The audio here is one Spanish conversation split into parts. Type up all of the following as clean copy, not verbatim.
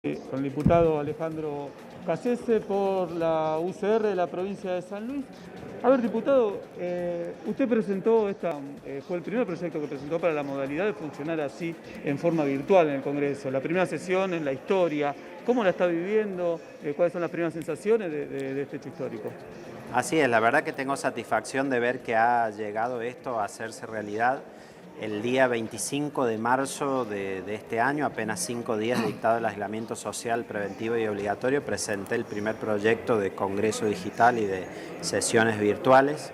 Con el diputado Alejandro Cassese por la UCR de la provincia de San Luis. A ver, diputado, usted presentó fue el primer proyecto que presentó para la modalidad de funcionar así en forma virtual en el Congreso. La primera sesión en la historia. ¿Cómo la está viviendo? ¿Cuáles son las primeras sensaciones de este hecho histórico? Así es, la verdad que tengo satisfacción de ver que ha llegado esto a hacerse realidad. El día 25 de marzo de este año, apenas 5 días dictado el aislamiento social preventivo y obligatorio, presenté el primer proyecto de Congreso Digital y de sesiones virtuales.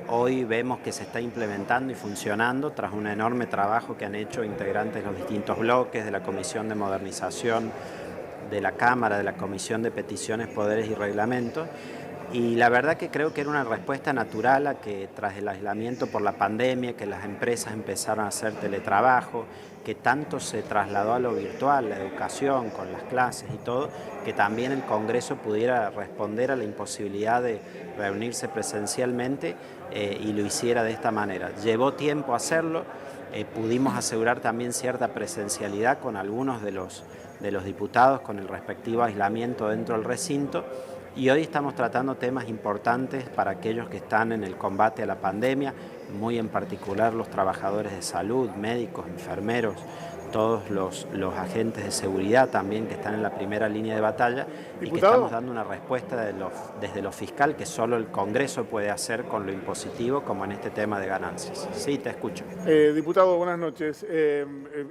Hoy vemos que se está implementando y funcionando tras un enorme trabajo que han hecho integrantes de los distintos bloques, de la Comisión de Modernización de la Cámara, de la Comisión de Peticiones, Poderes y Reglamentos. Y la verdad que creo que era una respuesta natural a que tras el aislamiento por la pandemia, que las empresas empezaron a hacer teletrabajo, que tanto se trasladó a lo virtual, la educación con las clases y todo, que también el Congreso pudiera responder a la imposibilidad de reunirse presencialmente y lo hiciera de esta manera. Llevó tiempo hacerlo, pudimos asegurar también cierta presencialidad con algunos de los diputados con el respectivo aislamiento dentro del recinto. Y hoy estamos tratando temas importantes para aquellos que están en el combate a la pandemia, muy en particular los trabajadores de salud, médicos, enfermeros, todos los agentes de seguridad también que están en la primera línea de batalla y que estamos dando una respuesta desde lo fiscal que solo el Congreso puede hacer con lo impositivo, como en este tema de ganancias. Sí, te escucho. Diputado, buenas noches.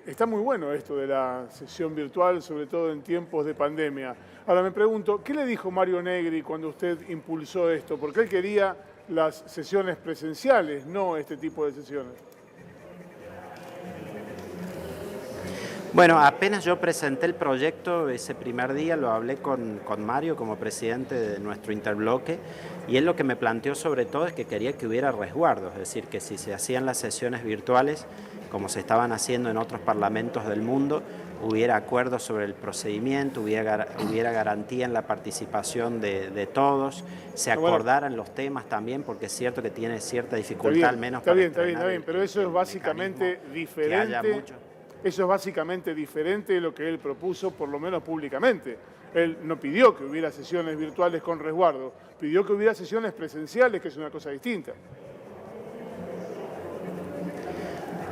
Está muy bueno esto de la sesión virtual, sobre todo en tiempos de pandemia. Ahora me pregunto, ¿qué le dijo Mario Negri cuando usted impulsó esto? Porque él quería las sesiones presenciales, no este tipo de sesiones. Bueno, apenas yo presenté el proyecto ese primer día, lo hablé con Mario como presidente de nuestro interbloque y él lo que me planteó sobre todo es que quería que hubiera resguardos, es decir, que si se hacían las sesiones virtuales, como se estaban haciendo en otros parlamentos del mundo, hubiera acuerdos sobre el procedimiento, hubiera garantía en la participación de todos, se acordaran los temas también, porque es cierto que tiene cierta dificultad al menos para Está bien, pero eso es básicamente diferente. Eso es básicamente diferente de lo que él propuso, por lo menos públicamente. Él no pidió que hubiera sesiones virtuales con resguardo, pidió que hubiera sesiones presenciales, que es una cosa distinta.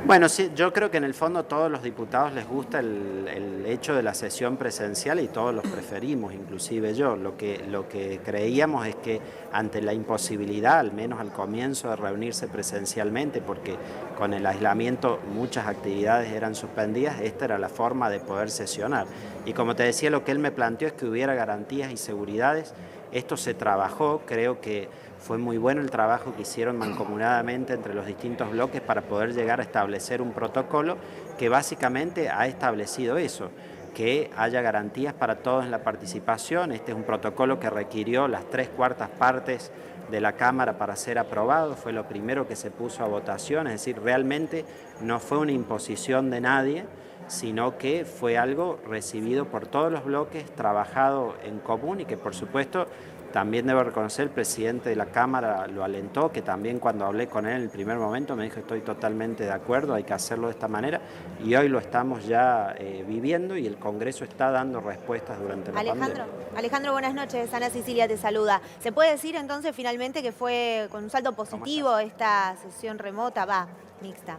Bueno, sí, yo creo que en el fondo a todos los diputados les gusta el hecho de la sesión presencial y todos los preferimos, inclusive yo. Lo que creíamos es que ante la imposibilidad, al menos al comienzo, de reunirse presencialmente, porque con el aislamiento muchas actividades eran suspendidas, esta era la forma de poder sesionar. Y como te decía, lo que él me planteó es que hubiera garantías y seguridades. Esto se trabajó, creo que fue muy bueno el trabajo que hicieron mancomunadamente entre los distintos bloques para poder llegar a establecer un protocolo que básicamente ha establecido eso, que haya garantías para todos en la participación. Este es un protocolo que requirió las 3/4 partes de la Cámara para ser aprobado, fue lo primero que se puso a votación, es decir, realmente no fue una imposición de nadie, sino que fue algo recibido por todos los bloques, trabajado en común y que por supuesto también debo reconocer el presidente de la Cámara lo alentó, que también cuando hablé con él en el primer momento me dijo estoy totalmente de acuerdo, hay que hacerlo de esta manera y hoy lo estamos ya viviendo y el Congreso está dando respuestas durante la pandemia. Alejandro, buenas noches. Ana Cecilia te saluda. ¿Se puede decir entonces finalmente que fue con un saldo positivo esta sesión remota, mixta?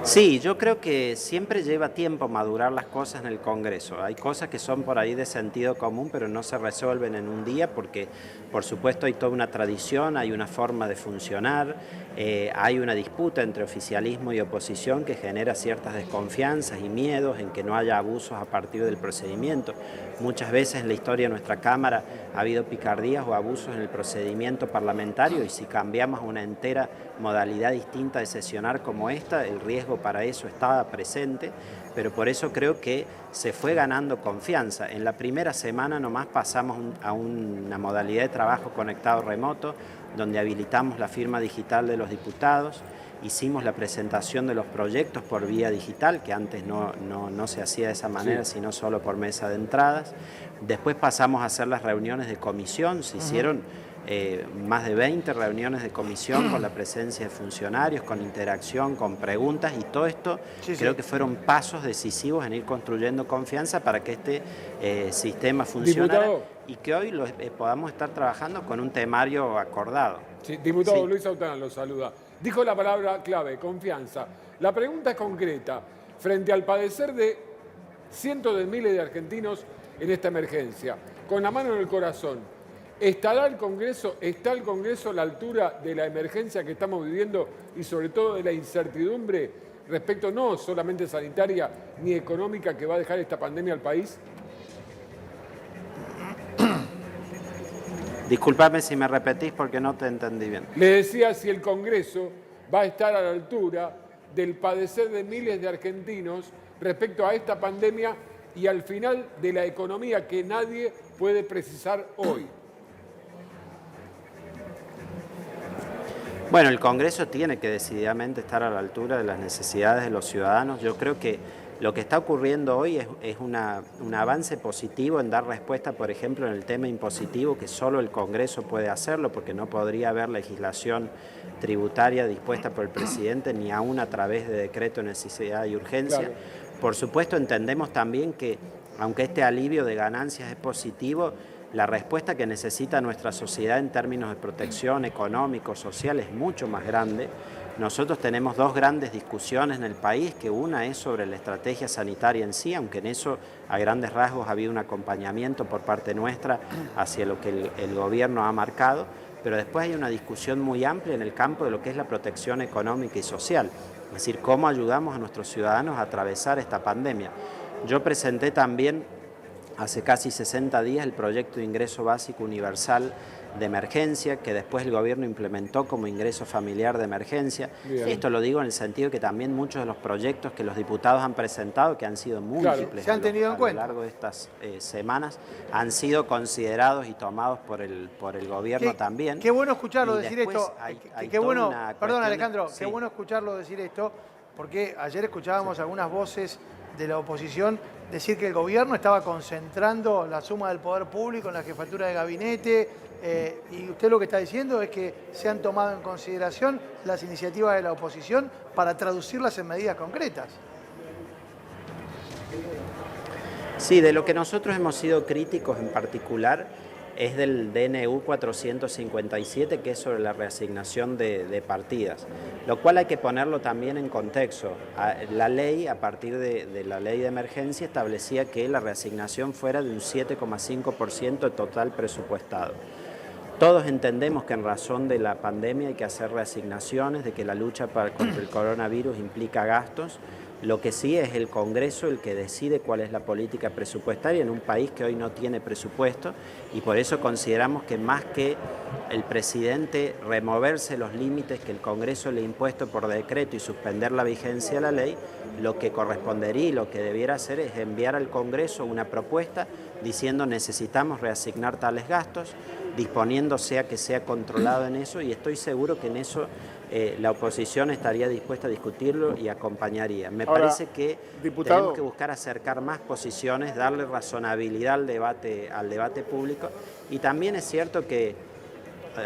Sí, yo creo que siempre lleva tiempo madurar las cosas en el Congreso. Hay cosas que son por ahí de sentido común, pero no se resuelven en un día porque, por supuesto, hay toda una tradición, hay una forma de funcionar, hay una disputa entre oficialismo y oposición que genera ciertas desconfianzas y miedos en que no haya abusos a partir del procedimiento. Muchas veces en la historia de nuestra Cámara ha habido picardías o abusos en el procedimiento parlamentario y si cambiamos a una entera modalidad distinta de sesionar como esta, el riesgo para eso estaba presente, pero por eso creo que se fue ganando confianza. En la primera semana nomás pasamos a una modalidad de trabajo conectado remoto, donde habilitamos la firma digital de los diputados, hicimos la presentación de los proyectos por vía digital, que antes no se hacía de esa manera, sino solo por mesa de entradas. Después pasamos a hacer las reuniones de comisión, se hicieron más de 20 reuniones de comisión con la presencia de funcionarios, con interacción, con preguntas, y todo esto creo que fueron pasos decisivos en ir construyendo confianza para que este sistema funcionara y que hoy podamos estar trabajando con un temario acordado. Sí, diputado Luis Aután lo saluda. Dijo la palabra clave, confianza. La pregunta es concreta. Frente al padecer de cientos de miles de argentinos en esta emergencia, con la mano en el corazón, ¿está el Congreso a la altura de la emergencia que estamos viviendo y sobre todo de la incertidumbre respecto no solamente sanitaria ni económica que va a dejar esta pandemia al país? Disculpame si me repetís porque no te entendí bien. Le decía si el Congreso va a estar a la altura del padecer de miles de argentinos respecto a esta pandemia y al final de la economía que nadie puede precisar hoy. Bueno, el Congreso tiene que decididamente estar a la altura de las necesidades de los ciudadanos. Yo creo que lo que está ocurriendo hoy es un avance positivo en dar respuesta, por ejemplo, en el tema impositivo, que solo el Congreso puede hacerlo, porque no podría haber legislación tributaria dispuesta por el presidente, ni aún a través de decreto de necesidad y urgencia. Claro. Por supuesto, entendemos también que, aunque este alivio de ganancias es positivo, la respuesta que necesita nuestra sociedad en términos de protección económico, social, es mucho más grande. Nosotros tenemos dos grandes discusiones en el país, que una es sobre la estrategia sanitaria en sí, aunque en eso a grandes rasgos ha habido un acompañamiento por parte nuestra hacia lo que el gobierno ha marcado, pero después hay una discusión muy amplia en el campo de lo que es la protección económica y social, es decir, cómo ayudamos a nuestros ciudadanos a atravesar esta pandemia. Yo presenté también hace casi 60 días el proyecto de ingreso básico universal de emergencia, que después el gobierno implementó como ingreso familiar de emergencia. Bien. Esto lo digo en el sentido de que también muchos de los proyectos que los diputados han presentado, que han sido múltiples se han tenido en cuenta a lo largo de estas semanas, han sido considerados y tomados por el gobierno también. Qué bueno escucharlo decir esto. Qué bueno, perdón Alejandro, sí. Qué bueno escucharlo decir esto, porque ayer escuchábamos algunas voces de la oposición decir que el gobierno estaba concentrando la suma del poder público en la jefatura de gabinete, y usted lo que está diciendo es que se han tomado en consideración las iniciativas de la oposición para traducirlas en medidas concretas. Sí, de lo que nosotros hemos sido críticos en particular es del DNU 457, que es sobre la reasignación de partidas, lo cual hay que ponerlo también en contexto. La ley, a partir de la ley de emergencia, establecía que la reasignación fuera de un 7,5% total presupuestado. Todos entendemos que en razón de la pandemia hay que hacer reasignaciones, de que la lucha contra el coronavirus implica gastos. Lo que sí es el Congreso el que decide cuál es la política presupuestaria en un país que hoy no tiene presupuesto, y por eso consideramos que más que el presidente removerse los límites que el Congreso le ha impuesto por decreto y suspender la vigencia de la ley, lo que correspondería y lo que debiera hacer es enviar al Congreso una propuesta diciendo necesitamos reasignar tales gastos, disponiéndose a que sea controlado en eso, y estoy seguro que en eso la oposición estaría dispuesta a discutirlo y acompañaría. Me parece que tenemos que buscar acercar más posiciones, darle razonabilidad al debate público, y también es cierto que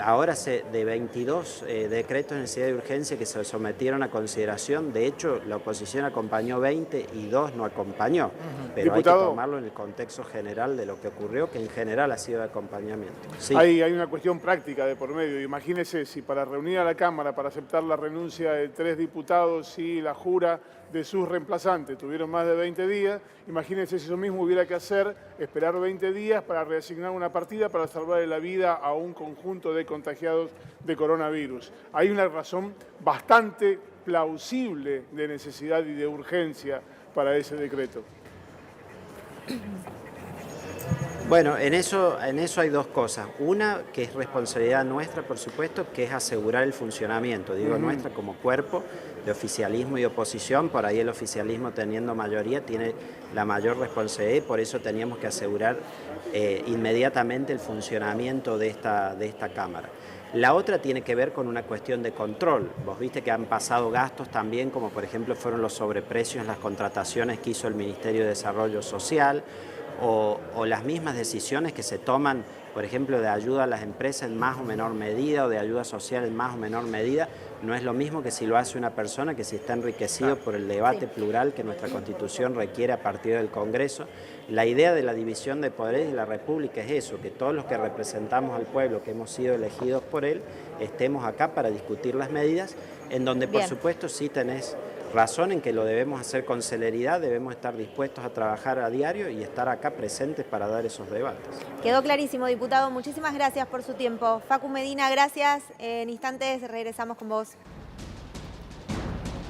ahora de 22 decretos de necesidad de urgencia que se sometieron a consideración, de hecho la oposición acompañó 20 y 2 no acompañó, pero diputado, hay que tomarlo en el contexto general de lo que ocurrió, que en general ha sido de acompañamiento. Sí. Hay una cuestión práctica de por medio. Imagínese si para reunir a la Cámara, para aceptar la renuncia de 3 diputados y la jura de sus reemplazantes tuvieron más de 20 días, imagínense si eso mismo hubiera que hacer, esperar 20 días para reasignar una partida para salvarle la vida a un conjunto de contagiados de coronavirus. Hay una razón bastante plausible de necesidad y de urgencia para ese decreto. Bueno, en eso hay dos cosas. Una, que es responsabilidad nuestra, por supuesto, que es asegurar el funcionamiento, digo nuestra como cuerpo de oficialismo y oposición. Por ahí el oficialismo, teniendo mayoría, tiene la mayor responsabilidad, y por eso teníamos que asegurar inmediatamente el funcionamiento de esta Cámara. La otra tiene que ver con una cuestión de control. Vos viste que han pasado gastos también, como por ejemplo fueron los sobreprecios en las contrataciones que hizo el Ministerio de Desarrollo Social, o las mismas decisiones que se toman, por ejemplo, de ayuda a las empresas en más o menor medida o de ayuda social en más o menor medida, no es lo mismo que si lo hace una persona que si está enriquecido por el debate plural que nuestra Constitución requiere a partir del Congreso. La idea de la división de poderes de la República es eso, que todos los que representamos al pueblo, que hemos sido elegidos por él, estemos acá para discutir las medidas, en donde por supuesto sí tenés razón en que lo debemos hacer con celeridad, debemos estar dispuestos a trabajar a diario y estar acá presentes para dar esos debates. Quedó clarísimo, diputado. Muchísimas gracias por su tiempo. Facu Medina, gracias. En instantes regresamos con vos.